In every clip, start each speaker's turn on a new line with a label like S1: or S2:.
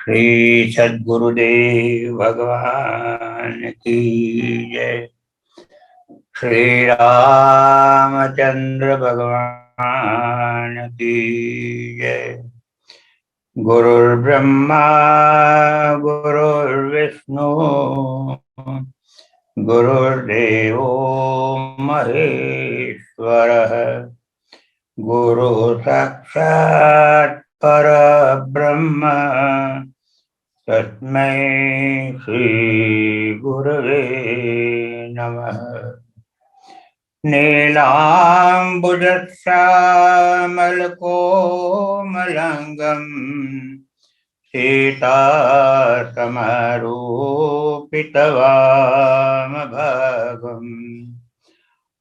S1: श्री सद्गुरुदेव भगवान की जय। श्री रामचंद्र भगवान की जय। गुरुर्ब्रह्मा गुरुर्विष्णु गुरुर्देवो महेश्वरः। गुरु साक्षात् परब्रह्म तस्मै श्री गुरवे नमः। नीलाम्बुजश्यामलकोमलङ्गं सीतासमारूपितवामभागम्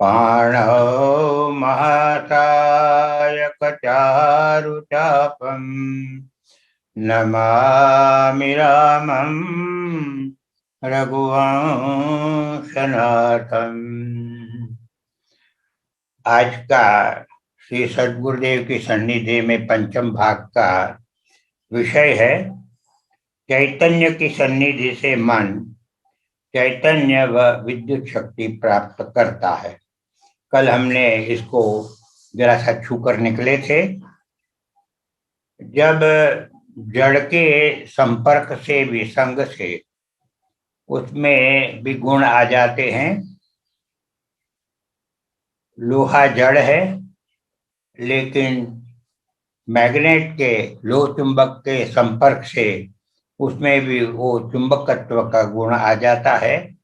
S1: पाणौ महाकायकचारुचापं नमामि रामं रघुवंशनाथम्। आज का श्री सद्गुरुदेव की सन्निधि में पंचम भाग का विषय है चैतन्य की सन्निधि से मन चैतन्य व विद्युत शक्ति प्राप्त करता है। कल हमने इसको जरा सा छू कर निकले थे। जब जड़ के संपर्क से विसंग से उसमें भी गुण आ जाते हैं। लोहा जड़ है, लेकिन मैग्नेट के लोह चुंबक के संपर्क से उसमें भी वो चुंबकत्व का गुण आ जाता है।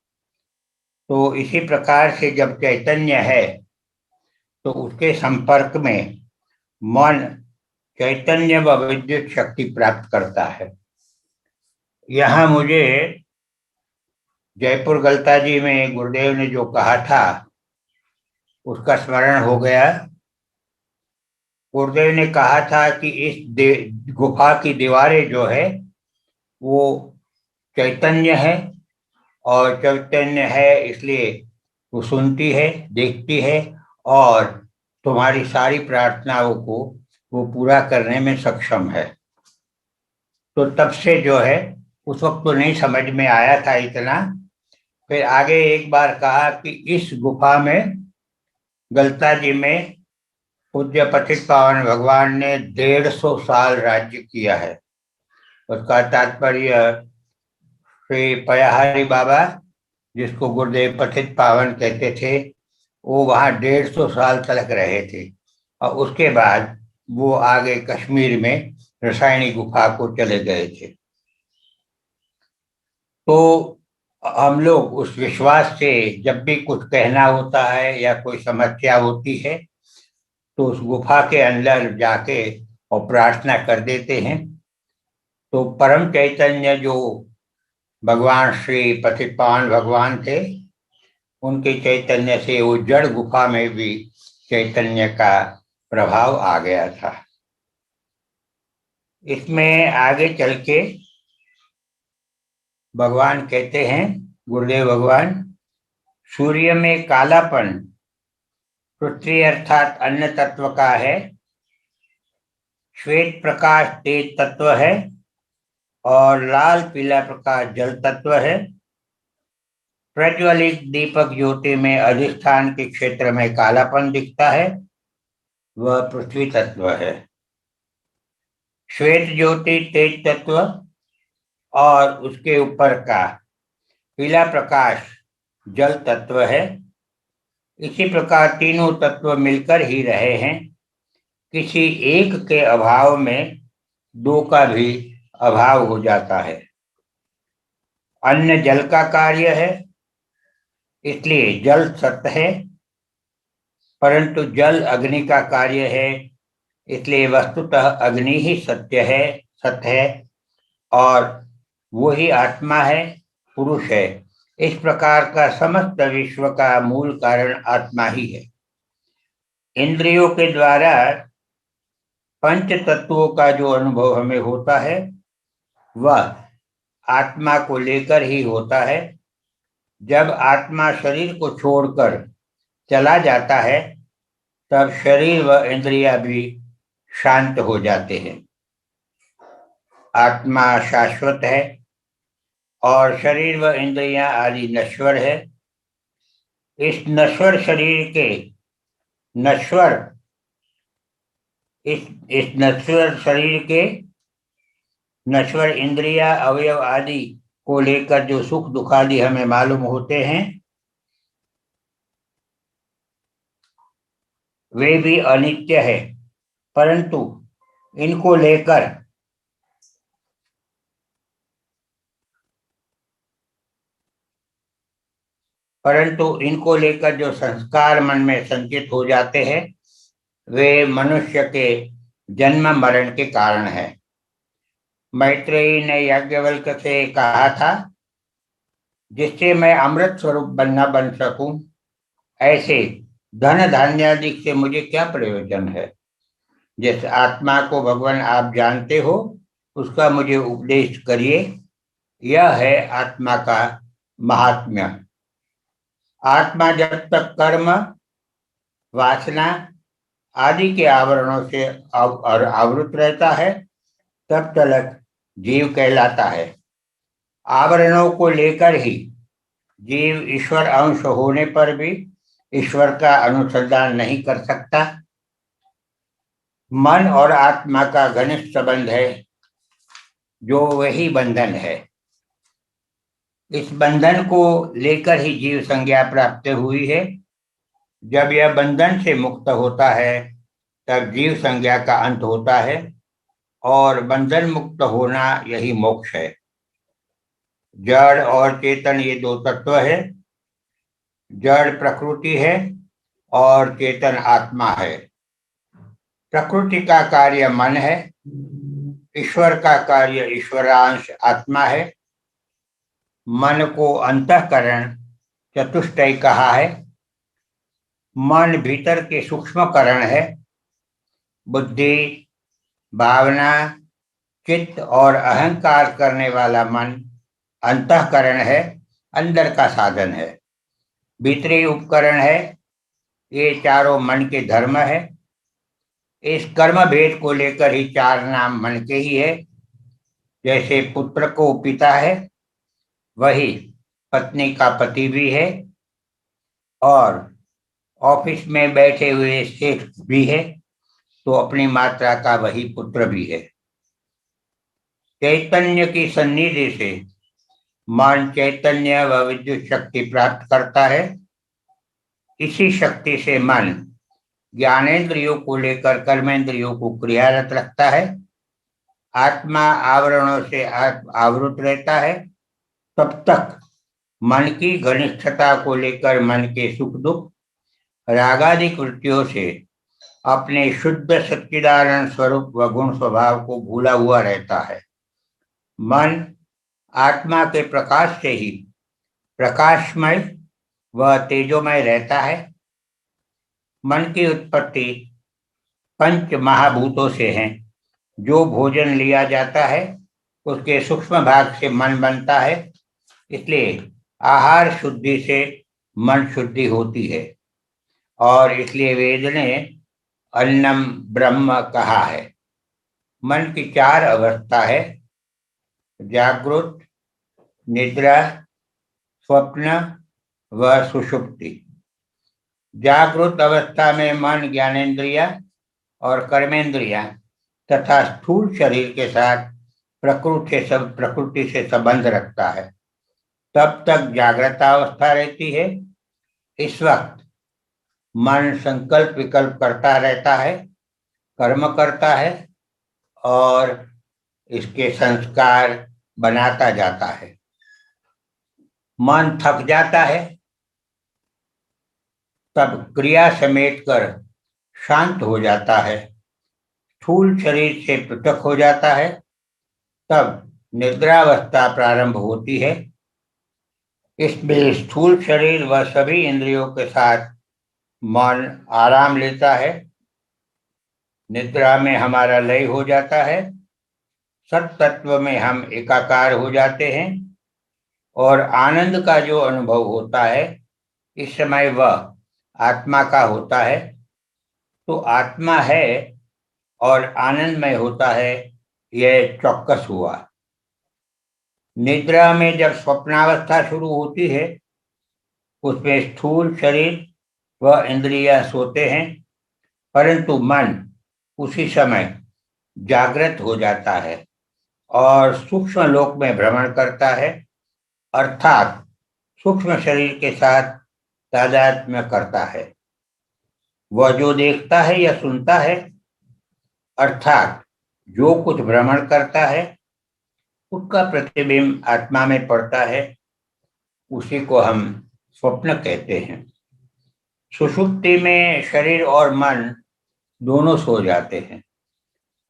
S1: तो इसी प्रकार से जब चैतन्य है तो उसके संपर्क में मन चैतन्य व विद्युत शक्ति प्राप्त करता है। यहाँ मुझे जयपुर गलता जी में गुरुदेव ने जो कहा था उसका स्मरण हो गया। गुरुदेव ने कहा था कि इस गुफा की दीवारें जो है वो चैतन्य है, और चैतन्य है इसलिए वो सुनती है, देखती है और तुम्हारी सारी प्रार्थनाओं को वो पूरा करने में सक्षम है। तो तब से जो है, उस वक्त तो नहीं समझ में आया था इतना। फिर आगे एक बार कहा कि इस गुफा में गलता जी में पूज्य पतित पावन भगवान ने 150 साल राज्य किया है। उसका तात्पर्य श्री पयाहारी बाबा, जिसको गुरुदेव पतित पावन कहते थे, वो वहाँ 150 साल तक रहे थे और उसके बाद वो आगे कश्मीर में रसायनी गुफा को चले गए थे। तो हम लोग उस विश्वास से जब भी कुछ कहना होता है या कोई समस्या होती है तो उस गुफा के अंदर जाके और प्रार्थना कर देते हैं। तो परम चैतन्य जो भगवान श्री पतित पावन भगवान थे, उनके चैतन्य से वो जड़ गुफा में भी चैतन्य का प्रभाव आ गया था। इसमें आगे चल के भगवान कहते हैं, गुरुदेव भगवान, सूर्य में कालापन पृथ्वी अर्थात अन्न तत्व का है, श्वेत प्रकाश तेज तत्व है और लाल पीला प्रकाश जल तत्व है। प्रज्वलित दीपक ज्योति में अधिष्ठान के क्षेत्र में कालापन दिखता है, वह पृथ्वी तत्व है। श्वेत ज्योति तेज तत्व और उसके ऊपर का पीला प्रकाश जल तत्व है। इसी प्रकार तीनों तत्व मिलकर ही रहे हैं। किसी एक के अभाव में दो का भी अभाव हो जाता है। अन्न जल का कार्य है, इसलिए जल सत्य है, परंतु जल अग्नि का कार्य है, इसलिए वस्तुतः अग्नि ही सत्य है और वो ही आत्मा है, पुरुष है। इस प्रकार का समस्त विश्व का मूल कारण आत्मा ही है। इंद्रियों के द्वारा पंच तत्वों का जो अनुभव हमें होता है वह आत्मा को लेकर ही होता है। जब आत्मा शरीर को छोड़कर चला जाता है तब शरीर व इंद्रियां भी शांत हो जाते हैं। आत्मा शाश्वत है और शरीर व इंद्रियां आदि नश्वर है। इस नश्वर शरीर के नश्वर इस नश्वर शरीर के नश्वर इंद्रिया अवयव आदि को लेकर जो सुख दुख आदि हमें मालूम होते हैं, वे भी अनित्य है। परंतु इनको लेकर जो संस्कार मन में संचित हो जाते हैं, वे मनुष्य के जन्म मरण के कारण है। मैत्रेयी ने याज्ञवल्क्य से कहा था, जिससे मैं अमृत स्वरूप बन सकूं, ऐसे धन धान्य आदि से मुझे क्या प्रयोजन है। जिस आत्मा को भगवान आप जानते हो, उसका मुझे उपदेश करिए। यह है आत्मा का महात्म्य। आत्मा जब तक कर्म, वासना आदि के आवरणों से आवृत रहता है, तब तक जीव कहलाता है। आवरणों को लेकर ही जीव ईश्वर अंश होने पर भी ईश्वर का अनुसंधान नहीं कर सकता। मन और आत्मा का घनिष्ठ संबंध है, जो वही बंधन है। इस बंधन को लेकर ही जीव संज्ञा प्राप्त हुई है। जब यह बंधन से मुक्त होता है, तब जीव संज्ञा का अंत होता है और बंधन मुक्त होना यही मोक्ष है। जड़ और चेतन ये दो तत्व है। जड़ प्रकृति है और चेतन आत्मा है। प्रकृति का कार्य मन है, ईश्वर का कार्य ईश्वरांश आत्मा है। मन को अंतःकरण चतुष्टय कहा है। मन भीतर के सूक्ष्मकरण है। बुद्धि, भावना, चित्त और अहंकार करने वाला मन अंतःकरण है, अंदर का साधन है। भीतरी उपकरण है। ये चारों मन के धर्म है। इस कर्म भेद को लेकर ही चार नाम मन के ही है। जैसे पुत्र को पिता है, वही पत्नी का पति भी है, और ऑफिस में बैठे हुए सेठ भी है, तो अपनी मात्रा का वही पुत्र भी है। चैतन्य की सन्निधि से मन चैतन्य व विद्युत शक्ति प्राप्त करता है। इसी शक्ति से मन ज्ञानेंद्रियों को लेकर कर्मेंद्रियों को क्रियारत रखता है। आत्मा आवरणों से आवृत रहता है। तब तक मन की घनिष्ठता को लेकर मन के सुख दुख रागादि कृत्यों से अपने शुद्ध सच्चिदानंद स्वरूप व गुण स्वभाव को भूला हुआ रहता है। मन आत्मा के प्रकाश से ही प्रकाशमय व तेजोमय रहता है। मन की उत्पत्ति पंच महाभूतों से है। जो भोजन लिया जाता है, उसके सूक्ष्म भाग से मन बनता है। इसलिए आहार शुद्धि से मन शुद्धि होती है, और इसलिए वेद ने अन्नम ब्रह्म कहा है। मन की चार अवस्था है: जागृत, निद्रा, स्वप्न व सुषुप्ति। जागृत अवस्था में मन ज्ञानेंद्रिया और कर्मेंद्रिया तथा स्थूल शरीर के साथ प्रकृति से संबंध रखता है। तब तक जागृत अवस्था रहती है। इस वक्त मन संकल्प विकल्प करता रहता है, कर्म करता है और इसके संस्कार बनाता जाता है। मन थक जाता है, तब क्रिया समेट कर शांत हो जाता है, स्थूल शरीर से पृथक हो जाता है। तब निद्रावस्था प्रारंभ होती है। इसमें स्थूल शरीर व सभी इंद्रियों के साथ मन आराम लेता है। निद्रा में हमारा लय हो जाता है। सत तत्व में हम एकाकार हो जाते हैं और आनंद का जो अनुभव होता है, इस समय वह आत्मा का होता है। तो आत्मा है और आनंदमय होता है, यह चौकस हुआ। निद्रा में जब स्वप्नावस्था शुरू होती है, उसमें स्थूल शरीर व इंद्रियां सोते हैं, परंतु मन उसी समय जागृत हो जाता है और सूक्ष्म लोक में भ्रमण करता है, अर्थात सूक्ष्म शरीर के साथ तादात्म्य करता है। वह जो देखता है या सुनता है, अर्थात जो कुछ भ्रमण करता है, उसका प्रतिबिंब आत्मा में पड़ता है, उसी को हम स्वप्न कहते हैं। सुषुप्ति में शरीर और मन दोनों सो जाते हैं।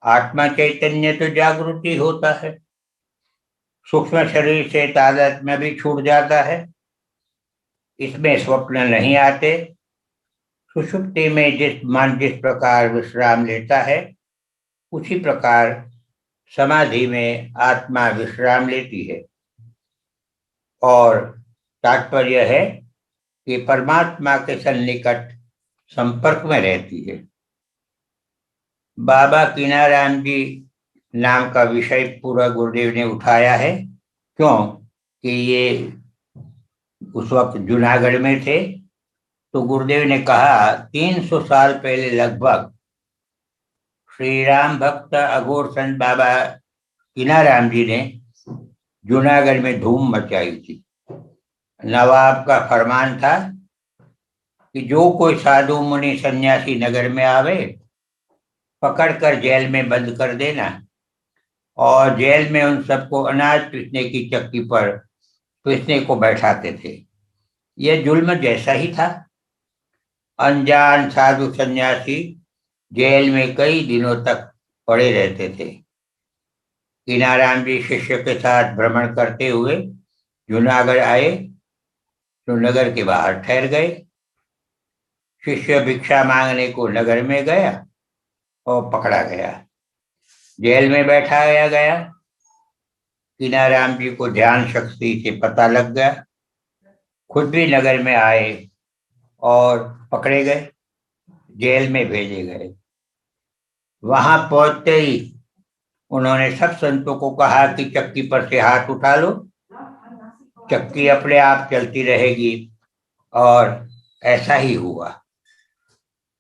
S1: आत्मा चैतन्य तो जागृति होता है, सूक्ष्म शरीर से तादात्म्य भी छूट जाता है, इसमें स्वप्न नहीं आते। सुषुप्ति में जिस प्रकार विश्राम लेता है, उसी प्रकार समाधि में आत्मा विश्राम लेती है और तात्पर्य है कि परमात्मा के सन्निकट संपर्क में रहती है। बाबा कीनाराम जी नाम का विषय पूरा गुरुदेव ने उठाया है, क्यों कि ये उस वक्त जूनागढ़ में थे। तो गुरुदेव ने कहा 300 साल पहले लगभग श्री राम भक्त अघोर संत बाबा कीनाराम जी ने जूनागढ़ में धूम मचाई थी। नवाब का फरमान था कि जो कोई साधु मुनि सन्यासी नगर में आवे, पकड़कर जेल में बंद कर देना और जेल में उन सबको अनाज पीसने की चक्की पर पीसने को बैठाते थे। यह जुल्म जैसा ही था। अनजान साधु सन्यासी जेल में कई दिनों तक पड़े रहते थे। कीनाराम जी शिष्य के साथ भ्रमण करते हुए जूनागढ़ आए तो नगर के बाहर ठहर गए। शिष्य भिक्षा मांगने को नगर में गया और पकड़ा गया, जेल में बैठाया गया। कीनाराम जी को ध्यान शक्ति से पता लग गया, खुद भी नगर में आए और पकड़े गए, जेल में भेजे गए। वहां पहुंचते ही उन्होंने सब संतों को कहा कि चक्की पर से हाथ उठा लो, चक्की अपने आप चलती रहेगी। और ऐसा ही हुआ,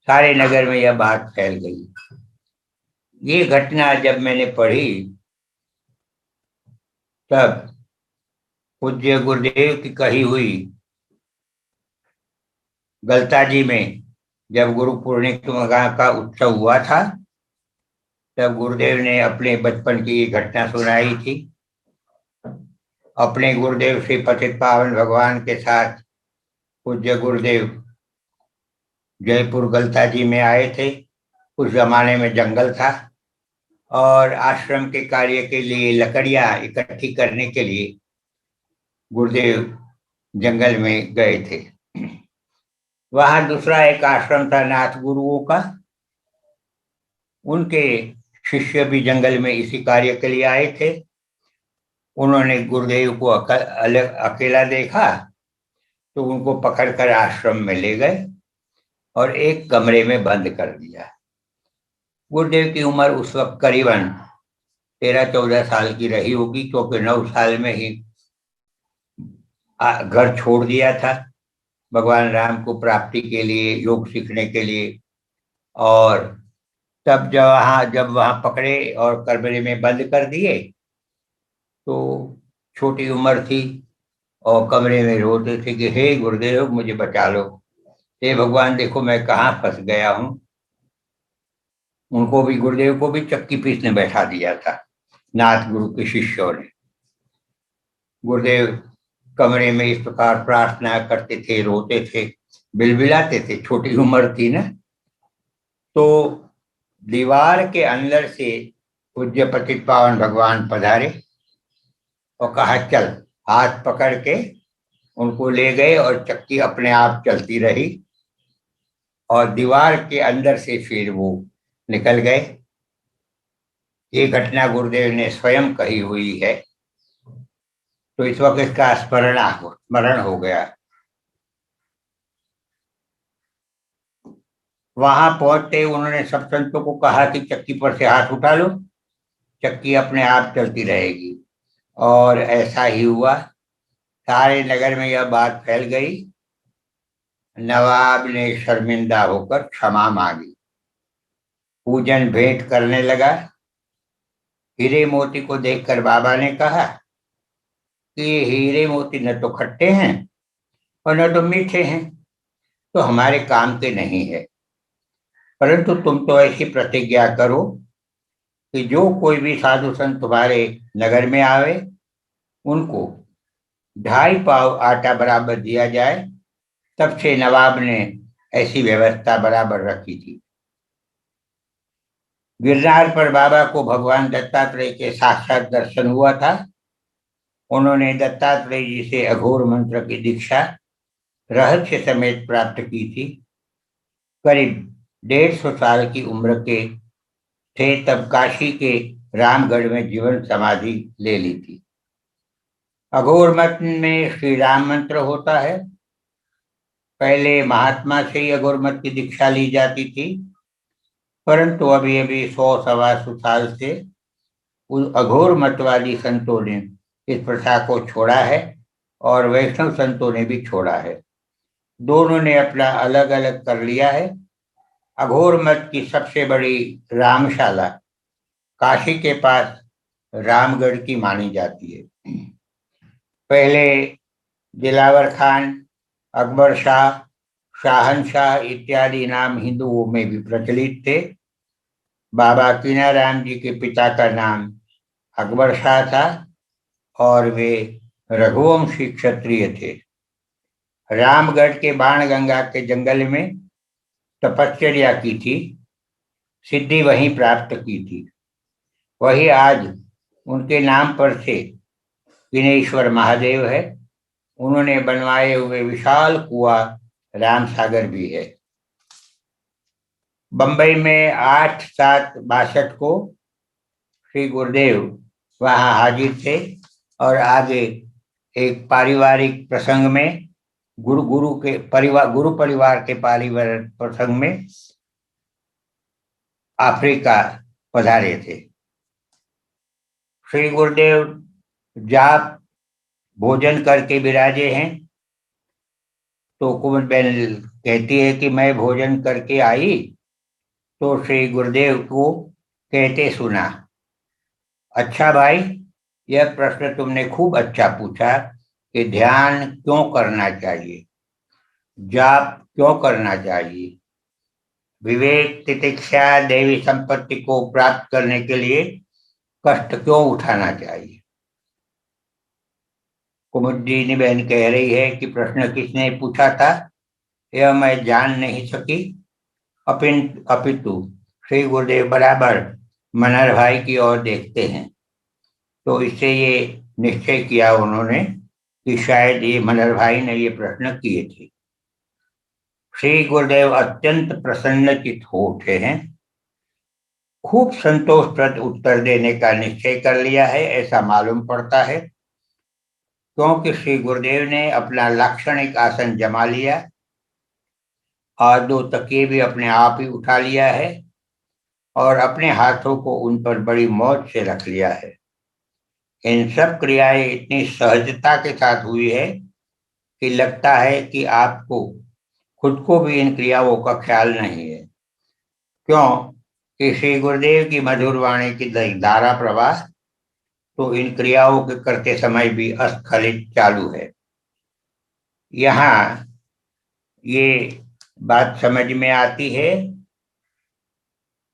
S1: सारे नगर में यह बात फैल गई। ये घटना जब मैंने पढ़ी, तब पूज्य गुरुदेव की कही हुई गलताजी में जब गुरु पूर्णिमा का उत्सव हुआ था, तब गुरुदेव ने अपने बचपन की घटना सुनाई थी। अपने गुरुदेव श्री पतित पावन भगवान के साथ पूज्य गुरुदेव जयपुर गलताजी में आए थे। उस जमाने में जंगल था और आश्रम के कार्य के लिए लकड़ियां इकट्ठी करने के लिए गुरुदेव जंगल में गए थे। वहां दूसरा एक आश्रम था नाथ गुरुओं का, उनके शिष्य भी जंगल में इसी कार्य के लिए आए थे। उन्होंने गुरुदेव को अलग अकेला देखा तो उनको पकड़कर आश्रम में ले गए और एक कमरे में बंद कर दिया। गुरुदेव की उम्र उस वक्त करीबन 13-14 साल की रही होगी, क्योंकि 9 साल में ही घर छोड़ दिया था भगवान राम को प्राप्ति के लिए, योग सीखने के लिए। और तब जब वहां पकड़े और कमरे में बंद कर दिए, तो छोटी उम्र थी और कमरे में रोते थे कि हे गुरुदेव मुझे बचा लो, हे भगवान देखो मैं कहाँ फंस गया हूं। उनको भी, गुरुदेव को भी चक्की पीसने बैठा दिया था नाथ गुरु के शिष्यों ने। गुरुदेव कमरे में इस प्रकार प्रार्थना करते थे, रोते थे, बिलबिलाते थे, छोटी उम्र थी ना। तो दीवार के अंदर से पूज्य पतित पावन भगवान पधारे और कहा चल, हाथ पकड़ के उनको ले गए और चक्की अपने आप चलती रही और दीवार के अंदर से फिर वो निकल गए। ये घटना गुरुदेव ने स्वयं कही हुई है, तो इस वक्त इसका स्मरण हो गया। वहां पहुंचते उन्होंने सब संतों को कहा कि चक्की पर से हाथ उठा लो। चक्की अपने आप चलती रहेगी। और ऐसा ही हुआ। सारे नगर में यह बात फैल गई। नवाब ने शर्मिंदा होकर क्षमा मांगी, पूजन भेंट करने लगा। हीरे मोती को देखकर बाबा ने कहा कि ये हीरे मोती न तो खट्टे हैं और न तो मीठे हैं, तो हमारे काम के नहीं है। परंतु तुम तो ऐसी प्रतिज्ञा करो कि जो कोई भी साधु संत तुम्हारे नगर में आवे, उनको 2.5 पाव आटा बराबर दिया जाए। तब से नवाब ने ऐसी व्यवस्था बराबर रखी थी। गिरनार पर बाबा को भगवान दत्तात्रेय के साक्षात दर्शन हुआ था। उन्होंने दत्तात्रेय जी से अघोर मंत्र की दीक्षा रहस्य समेत प्राप्त की थी। करीब 150 साल की उम्र के थे तब काशी के रामगढ़ में जीवन समाधि ले ली थी। अघोर मत में श्री राम मंत्र होता है। पहले महात्मा से ही अघोर मत की दीक्षा ली जाती थी, परंतु अभी अभी 100 सवा 100 साल से उन अघोर मतवादी संतों ने इस प्रथा को छोड़ा है और वैष्णव संतों ने भी छोड़ा है। दोनों ने अपना अलग अलग कर लिया है। अघोर मत की सबसे बड़ी रामशाला काशी के पास रामगढ़ की मानी जाती है। पहले दिलावर खान, अकबर शाह, शाहनशाह इत्यादि नाम हिंदुओं में भी प्रचलित थे। बाबा कीनाराम जी के पिता का नाम अकबर शाह था और वे रघुवंशी क्षत्रिय थे। रामगढ़ के बाणगंगा के जंगल में तपश्चर्या की थी, सिद्धि वहीं प्राप्त की थी। वही आज उनके नाम पर से विनेश्वर महादेव है। उन्होंने बनवाए हुए विशाल कुआं राम सागर भी है। बंबई में 8/7/62 को श्री गुरुदेव वहां हाजिर थे और आगे एक पारिवारिक प्रसंग में गुरु परिवार के पारिवारिक प्रसंग में अफ्रीका पधारे थे। श्री गुरुदेव जाप भोजन करके विराजे हैं, तो कुमुद बेन कहती है कि मैं भोजन करके आई तो श्री गुरुदेव को कहते सुना, अच्छा भाई, यह प्रश्न तुमने खूब अच्छा पूछा कि ध्यान क्यों करना चाहिए, जाप क्यों करना चाहिए, विवेक तितिक्षा देवी संपत्ति को प्राप्त करने के लिए कष्ट क्यों उठाना चाहिए। कुमुदी बहन कह रही है कि प्रश्न किसने पूछा था यह मैं जान नहीं सकी, अपितु श्री गुरुदेव बराबर मनहर भाई की ओर देखते हैं, तो इससे ये निश्चय किया उन्होंने कि शायद ये मनहर भाई ने ये प्रश्न किए थे। श्री गुरुदेव अत्यंत प्रसन्नचित हो उठे हैं। खूब संतोषप्रद उत्तर देने का निश्चय कर लिया है ऐसा मालूम पड़ता है, क्योंकि श्री गुरुदेव ने अपना लाक्षणिक आसन जमा लिया और 2 तकिए भी अपने आप ही उठा लिया है और अपने हाथों को उन पर बड़ी मौज से रख लिया है। इन सब क्रियाएं इतनी सहजता के साथ हुई है कि लगता है कि आपको खुद को भी इन क्रियाओं का ख्याल नहीं है। क्यों कि श्री गुरुदेव की मधुर वाणी की धारा प्रवाह तो इन क्रियाओं के करते समय भी अस्खलित चालू है। यहाँ ये बात समझ में आती है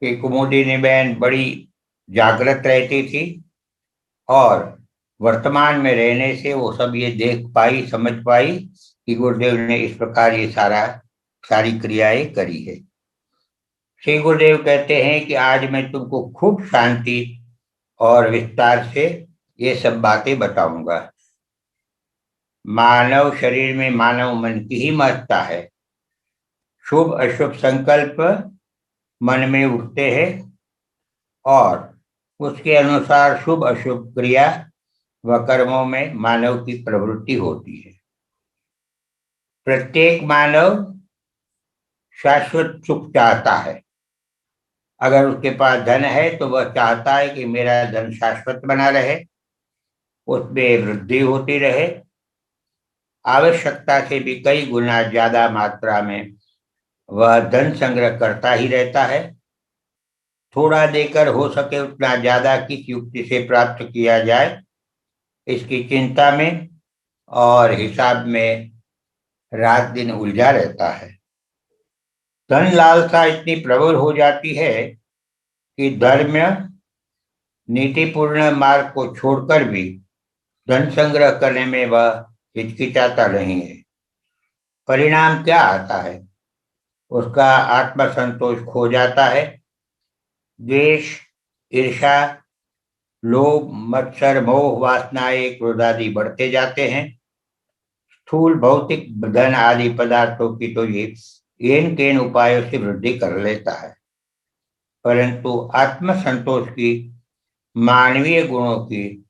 S1: कि कुमुदिनी बहन बड़ी जागृत रहती थी और वर्तमान में रहने से वो सब ये देख पाई, समझ पाई कि गुरुदेव ने इस प्रकार ये सारी क्रियाएं करी है। श्री गुरुदेव कहते हैं कि आज मैं तुमको खूब शांति और विस्तार से ये सब बातें बताऊंगा। मानव शरीर में मानव मन की ही महत्ता है। शुभ अशुभ संकल्प मन में उठते हैं और उसके अनुसार शुभ अशुभ क्रिया व कर्मों में मानव की प्रवृत्ति होती है। प्रत्येक मानव शाश्वत सुख चाहता है। अगर उसके पास धन है तो वह चाहता है कि मेरा धन शाश्वत बना रहे, उसमें वृद्धि होती रहे, आवश्यकता से भी कई गुना ज्यादा मात्रा में वह धन संग्रह करता ही रहता है। थोड़ा देकर हो सके उतना ज्यादा किस युक्ति से प्राप्त किया जाए, इसकी चिंता में और हिसाब में रात दिन उलझा रहता है। धन लालसा इतनी प्रबल हो जाती है कि धर्म नीतिपूर्ण मार्ग को छोड़कर भी धन संग्रह करने में वह हिचकिचाता नहीं है। परिणाम क्या आता है? उसका आत्मसंतोष खो जाता है। द्वेष, ईर्षा, लोभ, मत्सर, मोह, वासनाएं, क्रोध आदि बढ़ते जाते हैं। स्थूल भौतिक धन आदि पदार्थों की तो ये येन केन उपायों से वृद्धि कर लेता है, परंतु आत्मसंतोष की, मानवीय गुणों की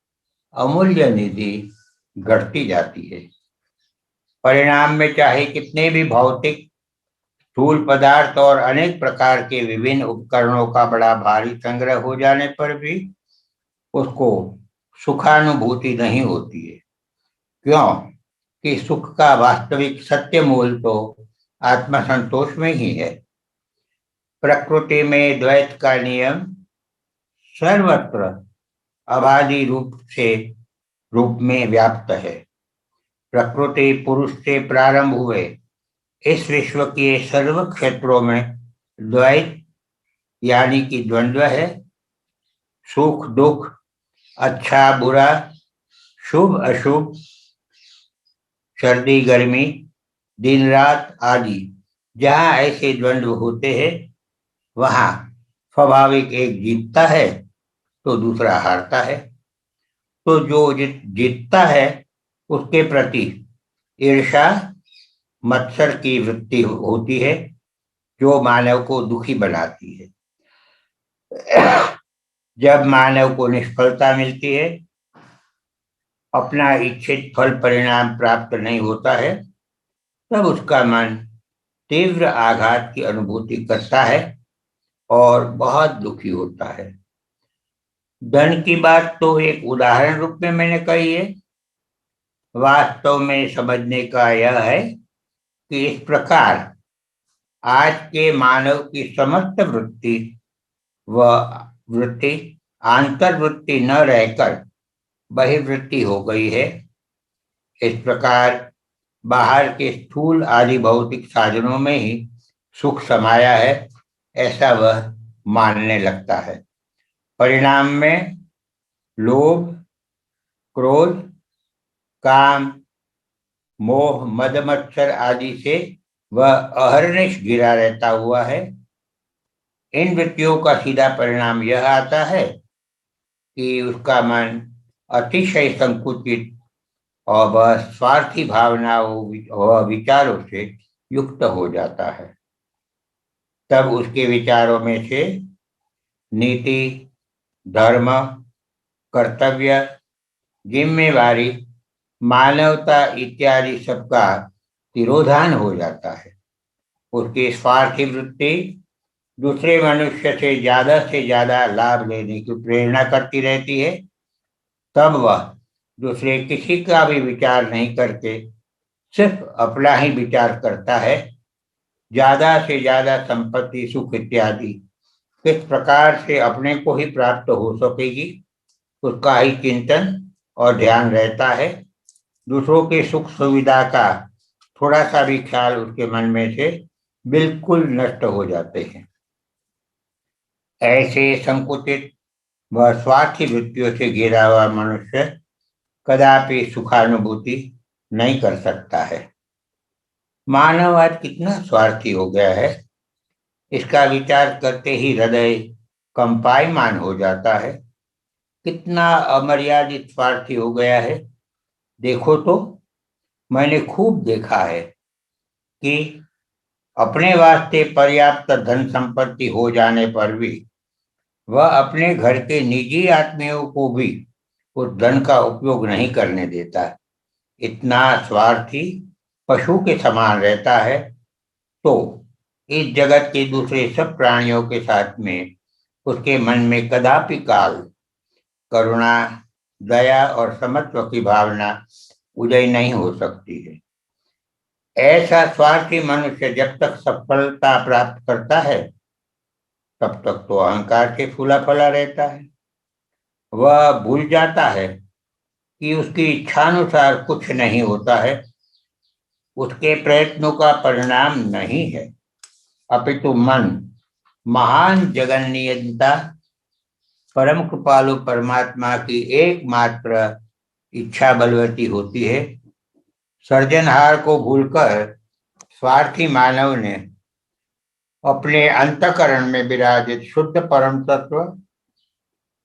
S1: अमूल्य निधि घटती जाती है। परिणाम में चाहे कितने भी भौतिक स्थूल पदार्थ और अनेक प्रकार के विभिन्न उपकरणों का बड़ा भारी संग्रह हो जाने पर भी उसको सुखानुभूति नहीं होती है। क्यों? कि सुख का वास्तविक सत्य मूल तो आत्मसंतोष में ही है। प्रकृति में द्वैत का नियम सर्वत्र अबाधी रूप में व्याप्त है। प्रकृति पुरुष से प्रारंभ हुए इस विश्व के सर्व क्षेत्रों में द्वैत यानी कि द्वंद्व है। सुख दुख, अच्छा बुरा, शुभ अशुभ, सर्दी गर्मी, दिन रात आदि जहाँ ऐसे द्वंद्व होते हैं वहाँ स्वाभाविक एक जीतता है तो दूसरा हारता है। तो जो जीतता है उसके प्रति ईर्षा, मत्सर की वृत्ति होती है जो मानव को दुखी बनाती है। जब मानव को निष्फलता मिलती है, अपना इच्छित फल परिणाम प्राप्त नहीं होता है, तब उसका मन तीव्र आघात की अनुभूति करता है और बहुत दुखी होता है। धन की बात तो एक उदाहरण रूप में मैंने कही है। वास्तव में समझने का यह है कि इस प्रकार आज के मानव की समस्त वृत्ति व वृत्ति आंतरवृत्ति न रहकर बहिर्वृत्ति हो गई है। इस प्रकार बाहर के स्थूल आदि भौतिक साधनों में ही सुख समाया है, ऐसा वह मानने लगता है। परिणाम में लोभ, क्रोध, काम, मोह, मद मत्सर आदि से वह अहर्निश घिरा रहता हुआ है। इन वृत्तियों का सीधा परिणाम यह आता है कि उसका मन अतिशय संकुचित और वह स्वार्थी भावनाओं व विचारों से युक्त हो जाता है। तब उसके विचारों में से नीति, धर्म, कर्तव्य, जिम्मेवारी, मानवता इत्यादि सबका तिरोधान हो जाता है। उसकी स्वार्थी वृत्ति दूसरे मनुष्य से ज्यादा लाभ लेने की प्रेरणा करती रहती है। तब वह दूसरे किसी का भी विचार नहीं करके सिर्फ अपना ही विचार करता है। ज्यादा से ज्यादा संपत्ति, सुख इत्यादि किस प्रकार से अपने को ही प्राप्त हो सकेगी, उसका ही चिंतन और ध्यान रहता है। दूसरों के सुख सुविधा का थोड़ा सा भी ख्याल उसके मन में से बिल्कुल नष्ट हो जाते हैं। ऐसे संकुचित व स्वार्थी वृत्तियों से घिरा हुआ मनुष्य कदापि सुखानुभूति नहीं कर सकता है। मानव आज कितना स्वार्थी हो गया है, इसका विचार करते ही हृदय कंपायमान हो जाता है। कितना अमर्यादित स्वार्थी हो गया है। देखो तो, मैंने खूब देखा है कि अपने वास्ते पर्याप्त धन संपत्ति हो जाने पर भी वह अपने घर के निजी आदमियों को भी उस धन का उपयोग नहीं करने देता। इतना स्वार्थी पशु के समान रहता है। तो इस जगत के दूसरे सब प्राणियों के साथ में उसके मन में कदापि काल करुणा, दया और समत्व की भावना उदय नहीं हो सकती है। ऐसा स्वार्थी मनुष्य जब तक सफलता प्राप्त करता है तब तक तो अहंकार से फूला फला रहता है। वह भूल जाता है कि उसकी इच्छानुसार कुछ नहीं होता है, उसके प्रयत्नों का परिणाम नहीं है, अपितु मन महान जगन्नियंता परम कृपालु परमात्मा की एकमात्र इच्छा बलवती होती है। सृजनहार को भूलकर स्वार्थी मानव ने अपने अंतःकरण में विराजित शुद्ध परम तत्व,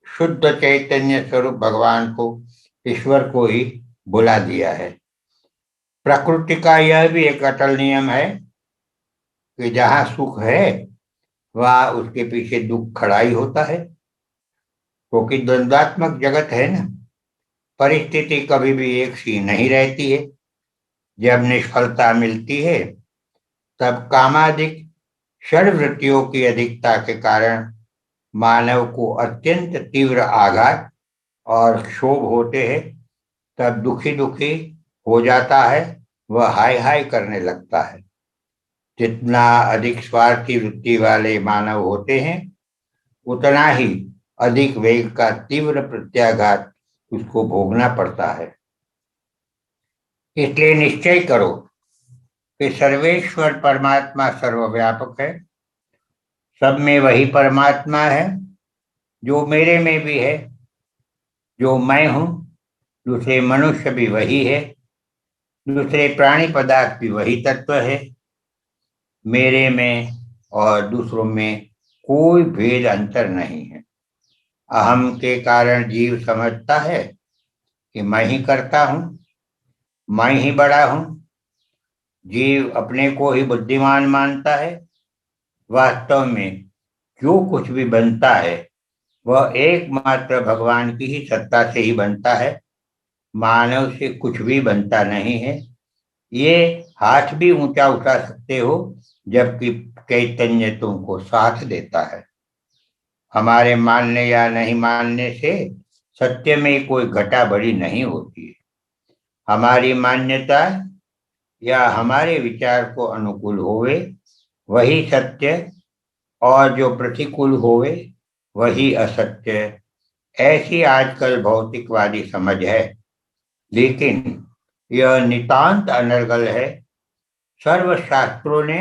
S1: शुद्ध चैतन्य स्वरूप भगवान को, ईश्वर को ही भुला दिया है। प्रकृति का यह भी एक अटल नियम है कि जहां सुख है वहां उसके पीछे दुख खड़ा ही होता है, क्योंकि द्वंद्वात्मक जगत है ना। परिस्थिति कभी भी एक सी नहीं रहती है। जब निष्फलता मिलती है तब कामादिक षड्वृत्तियों की अधिकता के कारण मानव को अत्यंत तीव्र आघात और क्षोभ होते हैं। तब दुखी दुखी हो जाता है, वह हाय हाय करने लगता है। जितना अधिक स्वार्थी वृत्ति वाले मानव होते हैं उतना ही अधिक वेग का तीव्र प्रत्याघात उसको भोगना पड़ता है। इसलिए निश्चय करो कि सर्वेश्वर परमात्मा सर्वव्यापक है। सब में वही परमात्मा है जो मेरे में भी है, जो मैं हूं। दूसरे मनुष्य भी वही है, दूसरे प्राणी पदार्थ भी वही तत्व है। मेरे में और दूसरों में कोई भेद अंतर नहीं है। अहम के कारण जीव समझता है कि मैं ही करता हूं, मैं ही बड़ा हूं। जीव अपने को ही बुद्धिमान मानता है। वास्तव में जो कुछ भी बनता है वह एकमात्र भगवान की ही सत्ता से ही बनता है। मानव से कुछ भी बनता नहीं है। ये हाथ भी ऊंचा उठा सकते हो जबकि चैतन्य तुमको साथ देता है। हमारे मानने या नहीं मानने से सत्य में कोई घटा बढ़ी नहीं होती है। हमारी मान्यता या हमारे विचार को अनुकूल होवे वही सत्य, और जो प्रतिकूल होवे वही असत्य। ऐसी आजकल भौतिकवादी समझ है, लेकिन यह नितांत अनर्गल है। सर्वशास्त्रों ने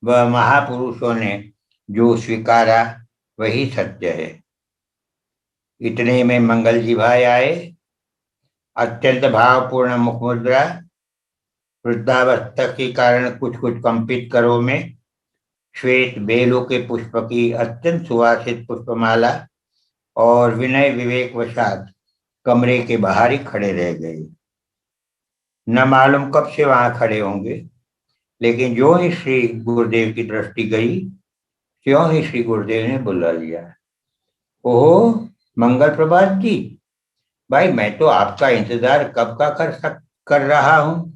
S1: व महापुरुषों ने जो स्वीकारा वही सत्य है। इतने में मंगल जी भाई आए। अत्यंत भावपूर्ण मुखमुद्रा, वृद्धावस्था के कारण कुछ कुछ कंपित करों में श्वेत बेलों के पुष्प की अत्यंत सुवासित पुष्पमाला, और विनय विवेक वशात कमरे के बाहर ही खड़े रह गए। न मालूम कब से वहां खड़े होंगे, लेकिन जो ही श्री गुरुदेव की दृष्टि गई त्यों ही श्री गुरुदेव ने बुला लिया। ओहो मंगल प्रभात जी, भाई मैं तो आपका इंतजार कब का कर रहा हूं,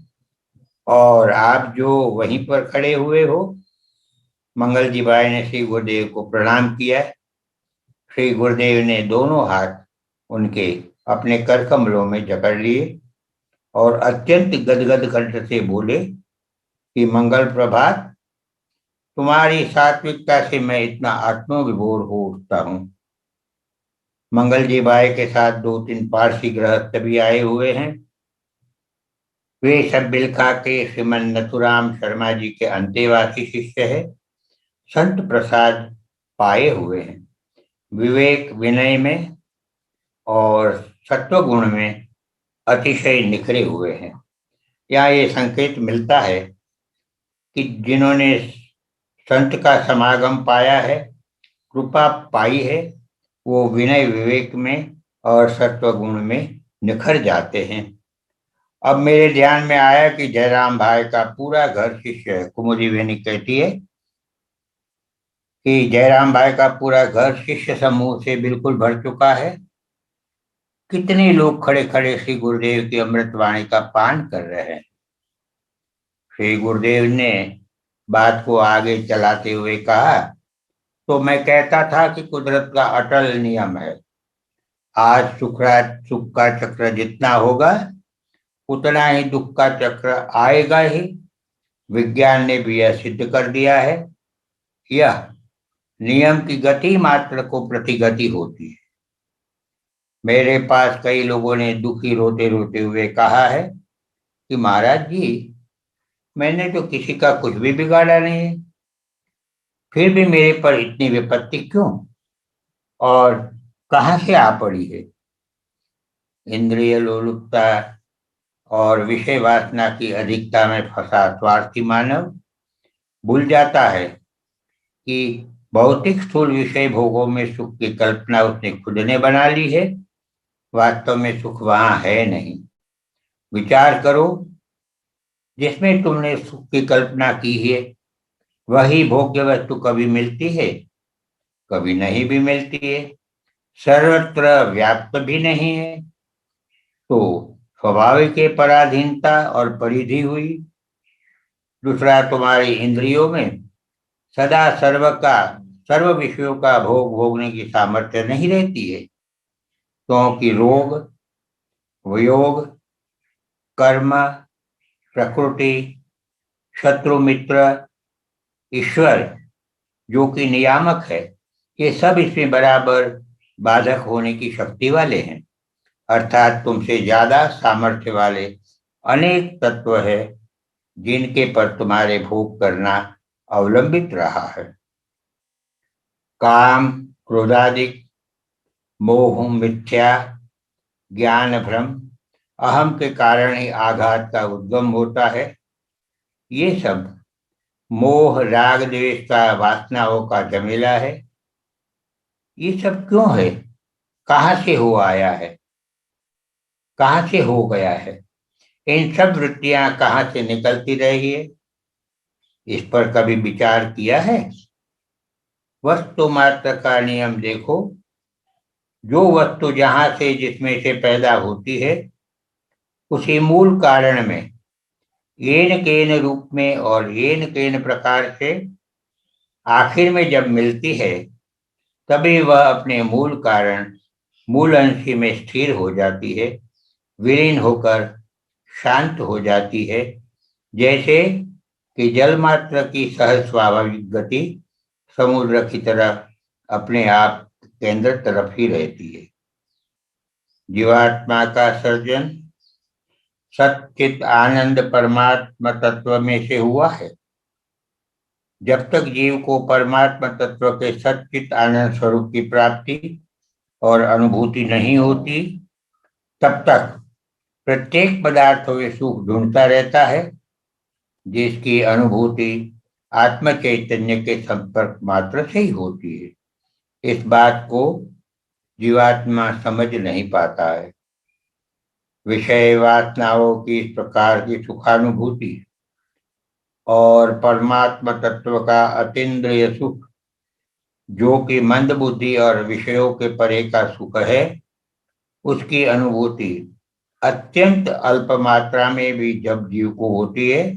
S1: और आप जो वहीं पर खड़े हुए हो। मंगल जी भाई ने श्री गुरुदेव को प्रणाम किया। श्री गुरुदेव ने दोनों हाथ उनके अपने कर कमलों में जकड़ लिए और अत्यंत गदगद कंठ से बोले कि मंगल प्रभात, तुम्हारी सात्विकता से मैं इतना आत्मविभोर हो उठता हूँ। मंगल जी भाई के साथ 2-3 पारसी गृहस्थ भी आए हुए हैं। वे सब बिलखा के श्रीमन नथुराम शर्मा जी के अंतेवासी शिष्य है। संत प्रसाद पाए हुए हैं। विवेक विनय में और सत्व गुण में अतिशय निखरे हुए हैं। यहाँ ये संकेत मिलता है कि जिन्होंने संत का समागम पाया है, कृपा पाई है, वो विनय विवेक में और सत्व गुण में निखर जाते हैं। अब मेरे ध्यान में आया कि जयराम भाई का पूरा घर शिष्य है। कुमुदी बेनी कहती है कि जयराम भाई का पूरा घर शिष्य समूह से बिल्कुल भर चुका है। कितने लोग खड़े खड़े श्री गुरुदेव की अमृतवाणी का पान कर रहे हैं। श्री गुरुदेव ने बात को आगे चलाते हुए कहा तो मैं कहता था कि कुदरत का अटल नियम है। आज सुख का चक्र जितना होगा उतना ही दुख का चक्र आएगा ही। विज्ञान ने भी यह सिद्ध कर दिया है। यह नियम की गति मात्र को प्रतिगति होती है। मेरे पास कई लोगों ने दुखी रोते रोते हुए कहा है कि महाराज जी, मैंने तो किसी का कुछ भी बिगाड़ा नहीं है, फिर भी मेरे पर इतनी विपत्ति क्यों और कहाँ से आ पड़ी है। इंद्रिय लोलुपता और विषय वासना की अधिकता में फंसा स्वार्थी मानव भूल जाता है कि भौतिक स्थूल विषय भोगों में सुख की कल्पना उसने खुद ने बना ली है। वास्तव में सुख वहां है नहीं। विचार करो, जिसमें तुमने सुख की कल्पना की है वही भोग्य वस्तु कभी मिलती है, कभी नहीं भी मिलती है, सर्वत्र व्याप्त भी नहीं है। तो स्वाभाविक है पराधीनता और परिधि हुई। दूसरा, तुम्हारी इंद्रियों में सदा सर्व विषयों का भोग भोगने की सामर्थ्य नहीं रहती है, क्योंकि रोग, वियोग, कर्म, प्रकृति, शत्रु मित्र, ईश्वर जो कि नियामक है, ये सब इसमें बराबर बाधक होने की शक्ति वाले हैं। अर्थात तुमसे ज्यादा सामर्थ्य वाले अनेक तत्व है जिनके पर तुम्हारे भोग करना अवलंबित रहा है। काम, क्रोधादिक, मोह, मिथ्या ज्ञान, भ्रम, अहम के कारण ही आघात का उद्गम होता है। ये सब मोह, राग, द्वेष का, वासनाओं का जमेला है। ये सब क्यों है, कहाँ से हो आया है, कहाँ से हो गया है, इन सब वृत्तियां कहाँ से निकलती रही है, इस पर कभी विचार किया है। वस्तु मात्र का नियम देखो। जो वस्तु जहां से जिसमें से पैदा होती है उसी मूल कारण में येन केन रूप में और येन केन प्रकार से आखिर में जब मिलती है तभी वह अपने मूल कारण, मूल अंश में स्थिर हो जाती है, विलीन होकर शांत हो जाती है। जैसे कि जल मात्र की सहज स्वाभाविक गति समुद्र की तरह अपने आप केंद्र तरफ ही रहती है। जीवात्मा का सर्जन सच्चित आनंद परमात्मा तत्व में से हुआ है। जब तक जीव को परमात्मा तत्व के सच्चित आनंद स्वरूप की प्राप्ति और अनुभूति नहीं होती, तब तक प्रत्येक पदार्थ में सुख ढूंढता रहता है, जिसकी अनुभूति आत्म चैतन्य के संपर्क मात्र से ही होती है। इस बात को जीवात्मा समझ नहीं पाता है। विषय वासनाओं की इस प्रकार की सुखानुभूति और परमात्मा तत्व का अतीन्द्रिय सुख, जो कि मंद बुद्धि और विषयों के परे का सुख है, उसकी अनुभूति अत्यंत अल्प मात्रा में भी जब जीव को होती है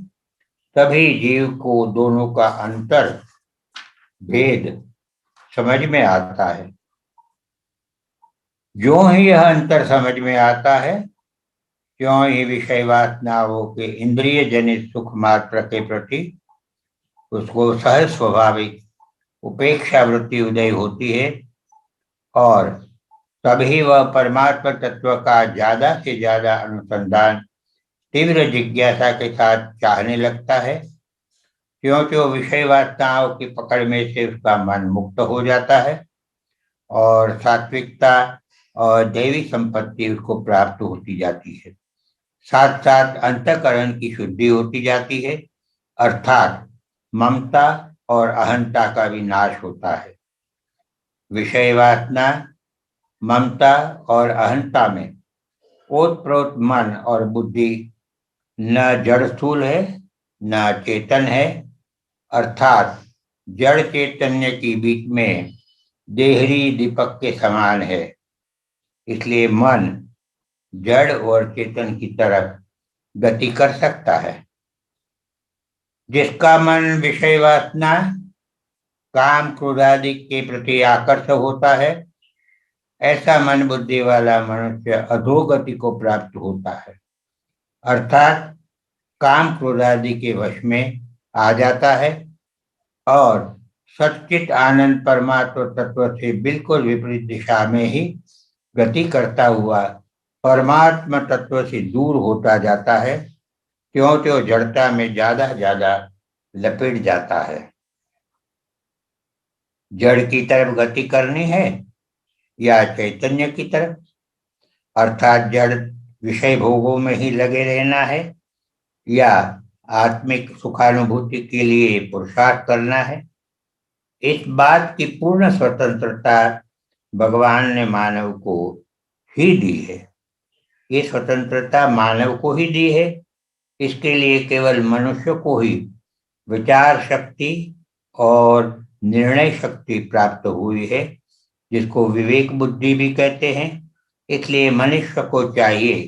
S1: तभी जीव को दोनों का अंतर भेद समझ में आता है। जो ही यह अंतर समझ में आता है, क्यों ही विषय वासनाओं के इंद्रिय जनित सुख मात्र के प्रति उसको सहज स्वाभाविक उपेक्षा वृत्ति उदय होती है और तभी वह परमात्मा तत्व का ज्यादा से ज्यादा अनुसंधान तीव्र जिज्ञासा के साथ चाहने लगता है। क्योंकि वो विषय वासनाओं की पकड़ में से उसका मन मुक्त हो जाता है और सात्विकता और दैवी संपत्ति उसको प्राप्त होती जाती है। साथ साथ अंतःकरण की शुद्धि होती जाती है, अर्थात ममता और अहंता का भी नाश होता है। विषय वासना, ममता और अहंता में ओतप्रोत मन और बुद्धि न जड़ स्थूल है न चेतन है, अर्थात जड़ चैतन्य के बीच में देहरी दीपक के समान है। इसलिए मन जड़ और चेतन की तरफ गति कर सकता है। जिसका मन विषय वासना काम क्रोध आदि के प्रति आकर्षक होता है, ऐसा मन बुद्धि वाला मनुष्य अधोगति को प्राप्त होता है, अर्थात काम क्रोध आदि के वश में आ जाता है और सच्चित आनंद परमात्म तत्व से बिल्कुल विपरीत दिशा में ही गति करता हुआ परमात्म तत्व से दूर होता जाता है, त्यों त्यों जड़ता में ज्यादा ज्यादा लपेट जाता है। जड़ की तरफ गति करनी है या चैतन्य की तरफ, अर्थात जड़ विषय भोगों में ही लगे रहना है या आत्मिक सुखानुभूति के लिए पुरुषार्थ करना है, इस बात की पूर्ण स्वतंत्रता भगवान ने मानव को ही दी है। ये स्वतंत्रता मानव को ही दी है, इसके लिए केवल मनुष्य को ही विचार शक्ति और निर्णय शक्ति प्राप्त हुई है, जिसको विवेक बुद्धि भी कहते हैं। इसलिए मनुष्य को चाहिए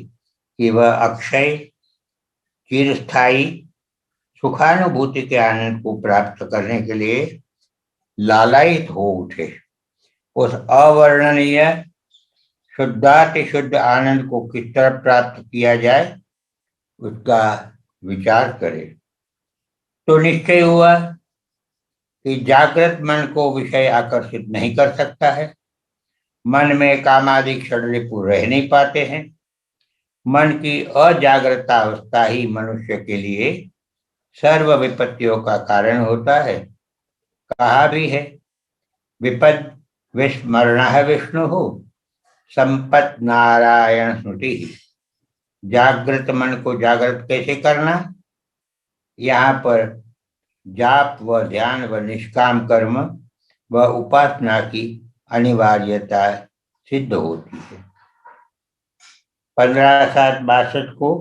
S1: कि वह अक्षय चिरस्थायी सुखानुभूति के आनंद को प्राप्त करने के लिए लालायित हो उठे। उस अवर्णनीय शुद्धाति शुद्ध आनंद को किस तरह प्राप्त किया जाए उसका विचार करे। तो निश्चय हुआ कि जागृत मन को विषय आकर्षित नहीं कर सकता है, मन में कामादिक षड्रिपु रह नहीं पाते हैं। मन की अजागृता अवस्था ही मनुष्य के लिए सर्व विपत्तियों का कारण होता है। कहा भी है, विपद विस्मरण विष्णु हो संपत नारायण स्मृति। जागृत मन को जागृत कैसे करना, यहाँ पर जाप व ध्यान व निष्काम कर्म व उपासना की अनिवार्यता सिद्ध होती है। 15/7/62 को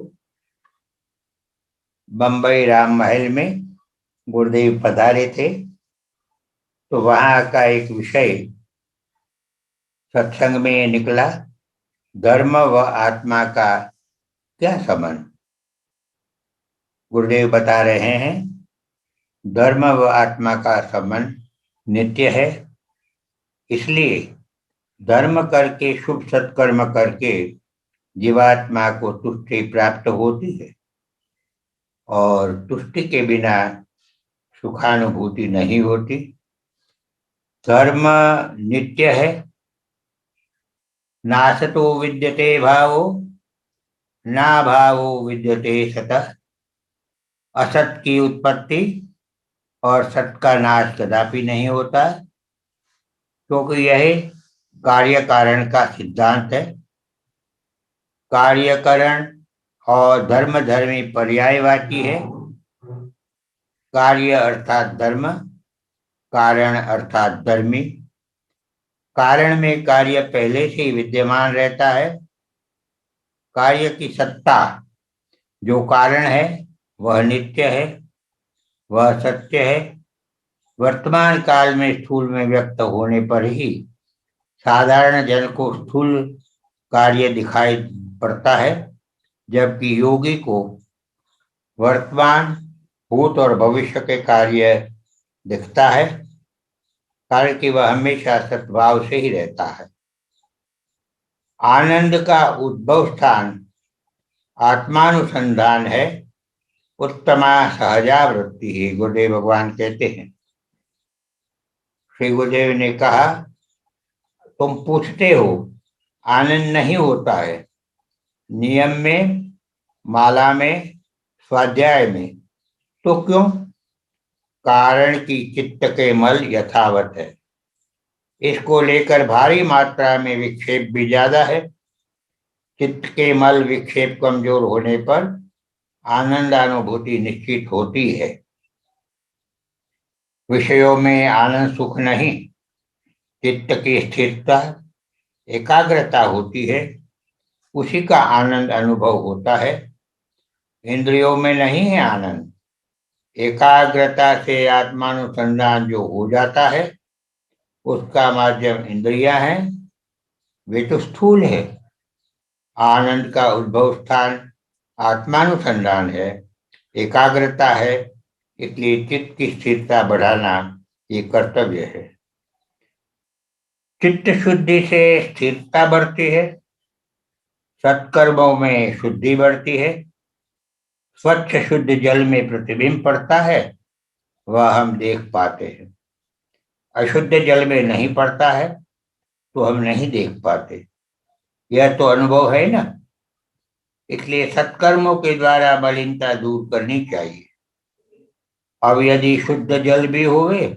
S1: बंबई राम महल में गुरुदेव पधारे थे, तो वहां का एक विषय सत्संग में निकला, धर्म व आत्मा का क्या संबंध। गुरुदेव बता रहे हैं, धर्म व आत्मा का संबंध नित्य है, इसलिए धर्म करके शुभ सत्कर्म करके जीवात्मा को तुष्टि प्राप्त होती है और तुष्टि के बिना सुखानुभूति नहीं होती। धर्म नित्य है, नासतो विद्यते भावो ना भावो विद्यते सतः। असत की उत्पत्ति और सत का नाश कदापि नहीं होता, क्योंकि यह कार्य कारण का सिद्धांत है। कार्यकरण और धर्म धर्मी पर्यायवाची है। कार्य अर्थात धर्म, कारण अर्थात धर्मी। कारण में कार्य पहले से ही विद्यमान रहता है। कार्य की सत्ता जो कारण है वह नित्य है, वह सत्य है। वर्तमान काल में स्थूल में व्यक्त होने पर ही साधारण जन को स्थूल कार्य दिखाई पड़ता है, जबकि योगी को वर्तमान भूत और भविष्य के कार्य दिखता है, कारण कि वह हमेशा सद्भाव से ही रहता है। आनंद का उद्भव स्थान आत्मानुसंधान है, उत्तमा सहजावृत्ति है, गुरुदेव भगवान कहते हैं। श्री गुरुदेव ने कहा, तुम पूछते हो आनंद नहीं होता है नियम में, माला में, स्वाध्याय में, तो क्यों? कारण की चित्त के मल यथावत है, इसको लेकर भारी मात्रा में विक्षेप भी ज्यादा है। चित्त के मल विक्षेप कमजोर होने पर आनंदानुभूति निश्चित होती है। विषयों में आनंद सुख नहीं, चित्त की स्थिरता एकाग्रता होती है, उसी का आनंद अनुभव होता है। इंद्रियों में नहीं है आनंद। एकाग्रता से आत्मानुसंधान जो हो जाता है उसका माध्यम इंद्रियां हैं, वे तो स्थूल है। आनंद का उद्भव स्थान आत्मानुसंधान है, एकाग्रता है, इसलिए चित्त की स्थिरता बढ़ाना ये कर्तव्य है। चित्त शुद्धि से स्थिरता बढ़ती है, सत्कर्मों में शुद्धि बढ़ती है, स्वच्छ शुद्ध जल में प्रतिबिंब पड़ता है, वह हम देख पाते हैं। अशुद्ध जल में नहीं पड़ता है तो हम नहीं देख पाते। यह तो अनुभव है ना। इसलिए सत्कर्मों के द्वारा मलिनता दूर करनी चाहिए। अब यदि शुद्ध जल भी होवे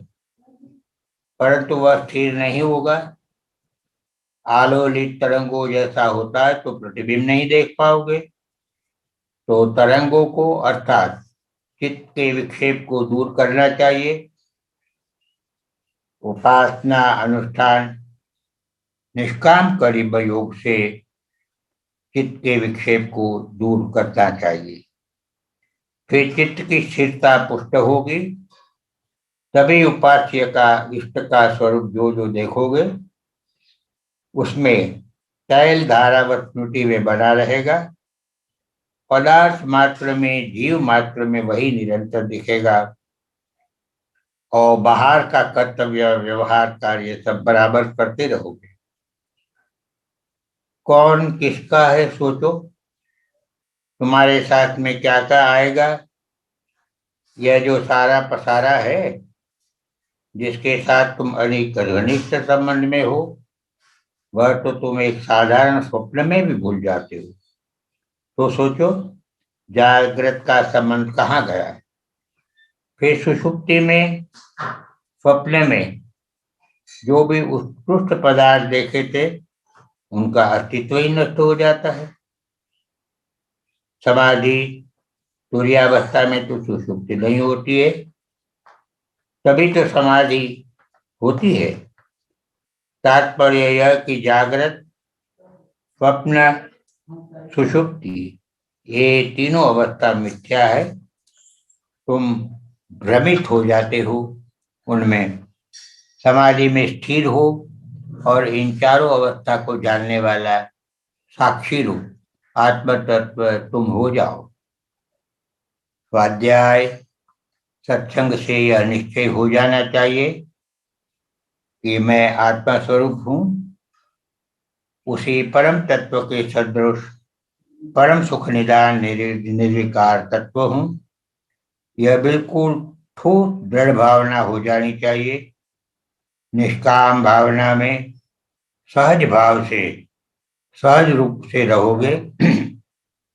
S1: परंतु वह स्थिर नहीं होगा, आलोलित तरंगों जैसा होता है, तो प्रतिबिंब नहीं देख पाओगे। तो तरंगों को अर्थात चित्त के विक्षेप को दूर करना चाहिए। उपासना, अनुष्ठान, निष्काम कर्म योग से चित्त के विक्षेप को दूर करना चाहिए। फिर चित्त की स्थिरता पुष्ट होगी, तभी उपास्य का, इष्ट का स्वरूप जो जो देखोगे उसमें तैल धारावत स्मृति में बना रहेगा। पदार्थ मात्र में, जीव मात्र में वही निरंतर दिखेगा और बाहर का कर्तव्य, व्यवहार, कार्य सब बराबर करते रहोगे। कौन किसका है सोचो, तुम्हारे साथ में क्या क्या आएगा। यह जो सारा पसारा है, जिसके साथ तुम अनेक घनिष्ठ संबंध में हो, वह तो तुम एक साधारण स्वप्न में भी भूल जाते हो। तो सोचो, जागृत का संबंध कहाँ गया। फिर सुषुप्ति में, स्वप्न में जो भी उत्कृष्ट पदार्थ देखे थे उनका अस्तित्व ही नष्ट हो जाता है। समाधि, तुर्यावस्था में तो सुषुप्ति नहीं होती है, तभी तो समाधि होती है। तात्पर्य यह कि जागृत, स्वप्न, सुषुप्ति ये तीनों अवस्था मिथ्या है। तुम भ्रमित हो जाते हो उनमें। समाधि में स्थिर हो और इन चारों अवस्था को जानने वाला साक्षी रूप आत्म तत्व तुम हो जाओ। स्वाध्याय, सत्संग से यह निश्चय हो जाना चाहिए कि मैं आत्मा स्वरूप हूँ, उसी परम तत्व के सदृश परम सुख निदान निर्विकार तत्व हूँ। यह बिल्कुल ठोस दृढ़ भावना हो जानी चाहिए। निष्काम भावना में सहज भाव से, सहज रूप से रहोगे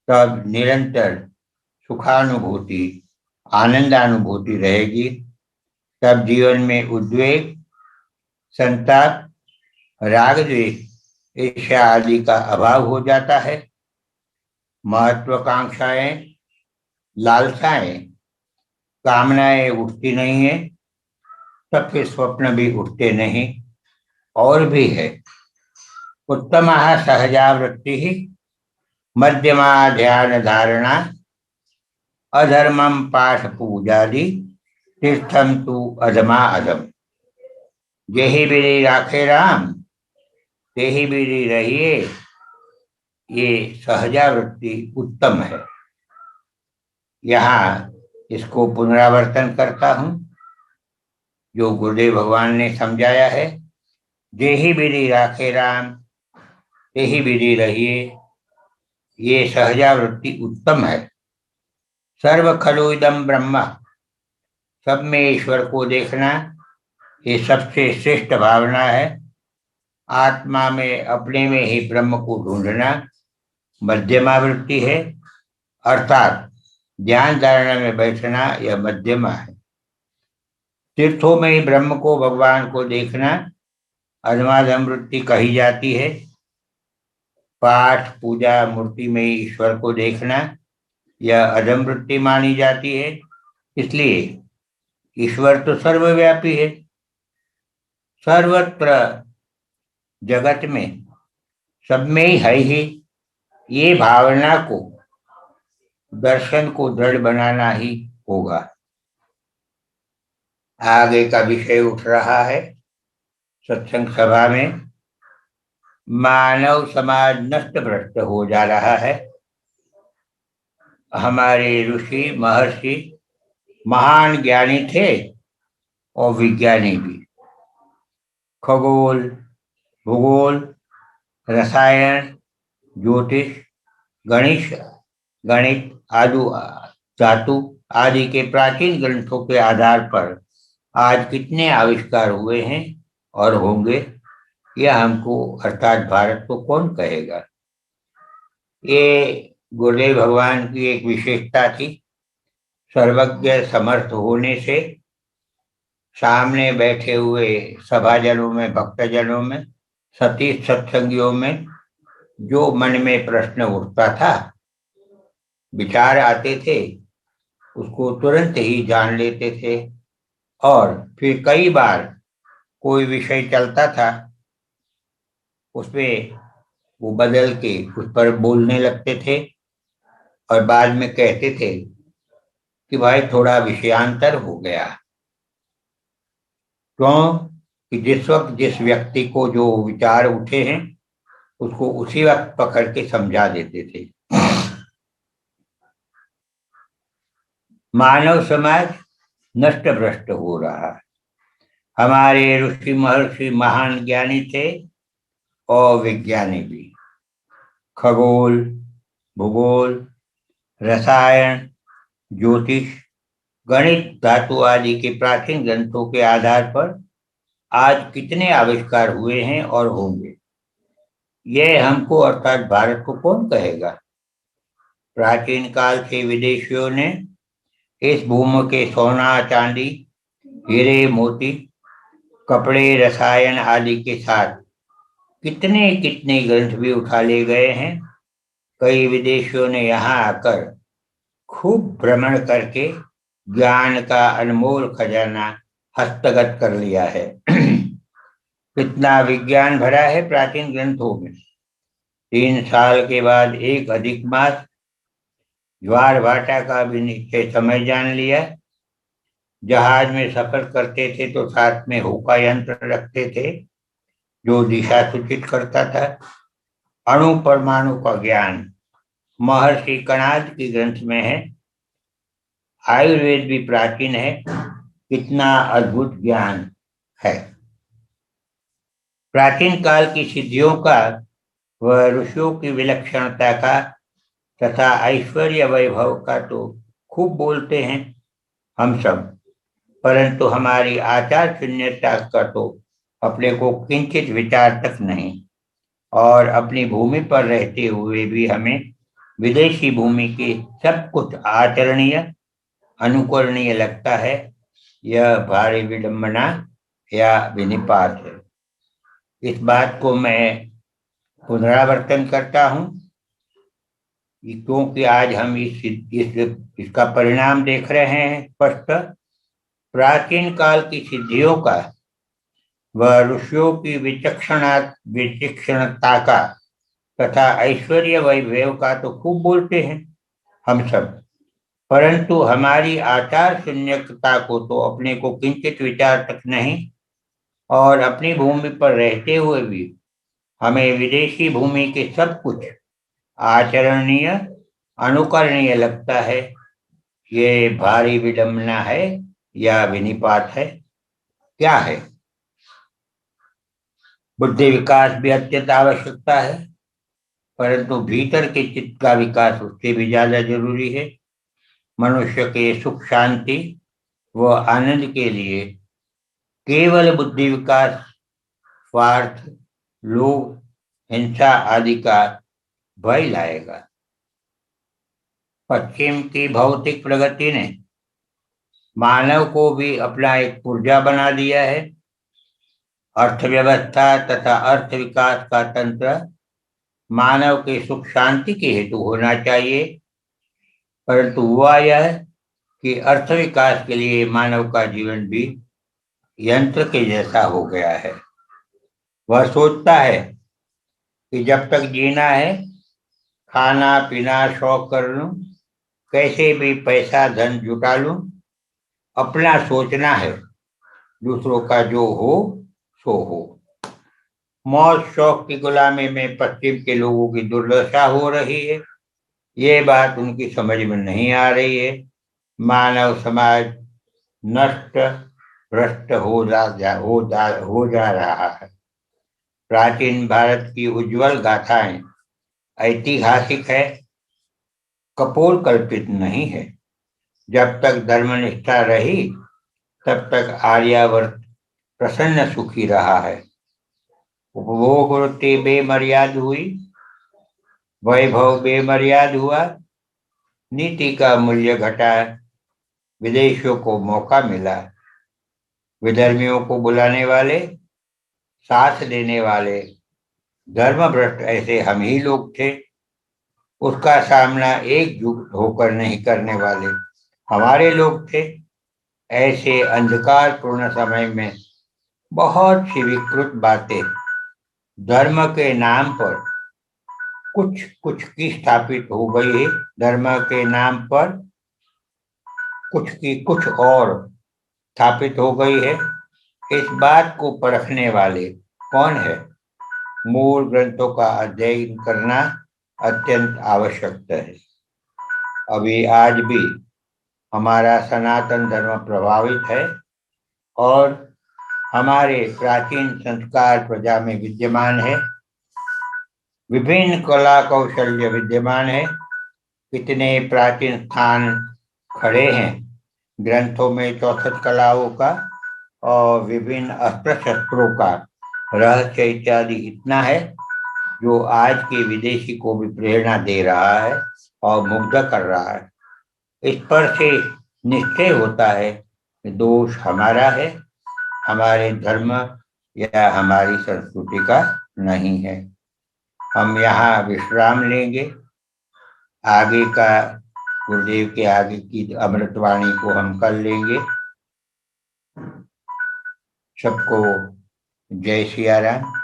S1: तब निरंतर सुखानुभूति, आनंदानुभूति रहेगी। तब जीवन में उद्वेग, संताप, राग द्वेष, ईर्ष्या आदि का अभाव हो जाता है। महत्वाकांक्षाएं, लालसाएं, कामनाएं उठती नहीं है, तब फिर स्वप्न भी उठते नहीं। और भी है, उत्तम सहजावृत्ति, मध्यमा ध्यान धारणा, अधर्मम पाठ पूजादि, तीर्थम तु अधमा अधम। जेहि बिरी राखे राम, तेहि बिरी रहिए, ये सहजावृत्ति उत्तम है। यहाँ इसको पुनरावर्तन करता हूँ जो गुरुदेव भगवान ने समझाया है। जेहि बिरी राखे राम, तेहि बिरी रहिए, ये सहजावृत्ति उत्तम है। सर्व खलु इदम ब्रह्म, सब में ईश्वर को देखना ये सबसे श्रेष्ठ भावना है। आत्मा में, अपने में ही ब्रह्म को ढूंढना मध्यमावृत्ति है, अर्थात ध्यान धारणा में बैठना यह मध्यमा है। तीर्थों में ही ब्रह्म को, भगवान को देखना अधमाधम वृत्ति कही जाती है। पाठ पूजा मूर्ति में ही ईश्वर को देखना यह अधम वृत्ति मानी जाती है। इसलिए ईश्वर तो सर्वव्यापी है, सर्वत्र जगत में, सब में ही है ही। ये भावना को, दर्शन को दृढ़ बनाना ही होगा। आगे का विषय उठ रहा है सत्संग सभा में। मानव समाज नष्ट भ्रष्ट हो जा रहा है। हमारे ऋषि महर्षि महान ज्ञानी थे, और विज्ञानी भी। खगोल, भूगोल, रसायन, ज्योतिष, गणित गणित आदि धातु आदि के प्राचीन ग्रंथों के आधार पर आज कितने आविष्कार हुए हैं और होंगे, यह हमको अर्थात भारत को कौन कहेगा। ये गुरुदेव भगवान की एक विशेषता थी। सर्वज्ञ समर्थ होने से सामने बैठे हुए सभाजनों में, भक्तजनों में, सती सत्संगियों में जो मन में प्रश्न उठता था, विचार आते थे, उसको तुरंत ही जान लेते थे। और फिर कई बार कोई विषय चलता था, उसमें वो बदल के उस पर बोलने लगते थे और बाद में कहते थे कि भाई थोड़ा विषयांतर हो गया। क्यों? कि जिस वक्त जिस व्यक्ति को जो विचार उठे हैं उसको उसी वक्त पकड़ के समझा देते थे। मानव समाज नष्ट भ्रष्ट हो रहा है। हमारे ऋषि महर्षि महान ज्ञानी थे और विज्ञानी भी। खगोल, भूगोल, रसायन, ज्योतिष, गणित, धातु आदि के प्राचीन ग्रंथों के आधार पर आज कितने आविष्कार हुए हैं और होंगे, यह हमको अर्थात भारत को कौन कहेगा। प्राचीन काल से विदेशियों ने इस भूमि के सोना, चांदी, हीरे, मोती, कपड़े, रसायन आदि के साथ कितने कितने ग्रंथ भी उठा ले गए हैं। कई विदेशियों ने यहाँ आकर खूब भ्रमण करके ज्ञान का अनमोल खजाना हस्तगत कर लिया है। कितना विज्ञान भरा है प्राचीन ग्रंथों में। 3 साल के बाद एक अधिक मास, ज्वार भाटा का भी निश्चय समय जान लिया। जहाज में सफर करते थे तो साथ में होका यंत्र रखते थे जो दिशा सूचित करता था। अणु परमाणु का ज्ञान महर्षि कणाद के ग्रंथ में है। आयुर्वेद भी प्राचीन है। कितना अद्भुत ज्ञान है। प्राचीन काल की सिद्धियों का व ऋषियों की विलक्षणता का तथा ऐश्वर्य वैभव का तो खूब बोलते हैं हम सब, परंतु हमारी आचार शून्यता का तो अपने को किंचित विचार तक नहीं। और अपनी भूमि पर रहते हुए भी हमें विदेशी भूमि के सब कुछ आचरणीय, अनुकरणीय लगता है। यह भारी विडंबना या विनिपात है। इस बात को मैं पुनरावर्तन करता हूँ क्योंकि आज हम इसका परिणाम देख रहे हैं स्पष्ट। प्राचीन काल की सिद्धियों का व ऋषियों की विचक्षणता का तथा ऐश्वर्य वैभव का तो खूब बोलते हैं हम सब, परंतु हमारी आचार शून्यता को तो अपने को किंचित विचार तक नहीं। और अपनी भूमि पर रहते हुए भी हमें विदेशी भूमि के सब कुछ आचरणीय, अनुकरणीय लगता है। ये भारी विडंबना है या विनिपात है, क्या है? बुद्धि विकास भी अत्यंत आवश्यकता है, परंतु भीतर के चित्त का विकास उससे भी ज्यादा जरूरी है। मनुष्य के सुख, शांति व आनंद के लिए केवल बुद्धि विकास स्वार्थ, लोभ, हिंसा आदि का भय लाएगा। पश्चिम की भौतिक प्रगति ने मानव को भी अपना एक पुर्जा बना दिया है। अर्थव्यवस्था तथा अर्थ विकास का तंत्र मानव के सुख शांति के हेतु होना चाहिए, परंतु हुआ यह कि अर्थ विकास के लिए मानव का जीवन भी यंत्र के जैसा हो गया है। वह सोचता है कि जब तक जीना है, खाना पीना शौक कर लूं, कैसे भी पैसा धन जुटा लूं, अपना सोचना है, दूसरों का जो हो सो हो। मौज शौक की गुलामी में पश्चिम के लोगों की दुर्दशा हो रही है। ये बात उनकी समझ में नहीं आ रही है। मानव समाज नष्ट भ्रष्ट हो जा रहा है। प्राचीन भारत की उज्जवल गाथाएं ऐतिहासिक है, कपोल कल्पित नहीं है। जब तक धर्मनिष्ठा रही तब तक आर्यावर्त प्रसन्न सुखी रहा है। उपभोग वृत्ति बेमर्याद हुई, वैभव बेमर्याद हुआ, नीति का मूल्य घटा, विदेशियों को मौका मिला। विधर्मियों को बुलाने वाले, साथ देने वाले धर्मभ्रष्ट ऐसे हम ही लोग थे। उसका सामना एकजुट होकर नहीं करने वाले हमारे लोग थे। ऐसे अंधकारपूर्ण समय में बहुत सी विकृत बातें धर्म के नाम पर कुछ कुछ की स्थापित हो गई है। धर्म के नाम पर कुछ की कुछ और स्थापित हो गई है। इस बात को परखने वाले कौन है? मूल ग्रंथों का अध्ययन करना अत्यंत आवश्यक है। अभी आज भी हमारा सनातन धर्म प्रभावित है और हमारे प्राचीन संस्कार प्रजा में विद्यमान है। विभिन्न कला कौशल्य विद्यमान है। कितने प्राचीन स्थान खड़े हैं ग्रंथों में चौसठ कलाओं का और विभिन्न अस्त्र शस्त्रों का रहस्य इत्यादि इतना है जो आज के विदेशी को भी प्रेरणा दे रहा है और मुग्ध कर रहा है। इस पर से निश्चय होता है कि दोष हमारा है, हमारे धर्म या हमारी संस्कृति का नहीं है। हम यहाँ विश्राम लेंगे। आगे का गुरुदेव के आगे की अमृतवाणी को हम कर लेंगे। सबको जय सिया राम।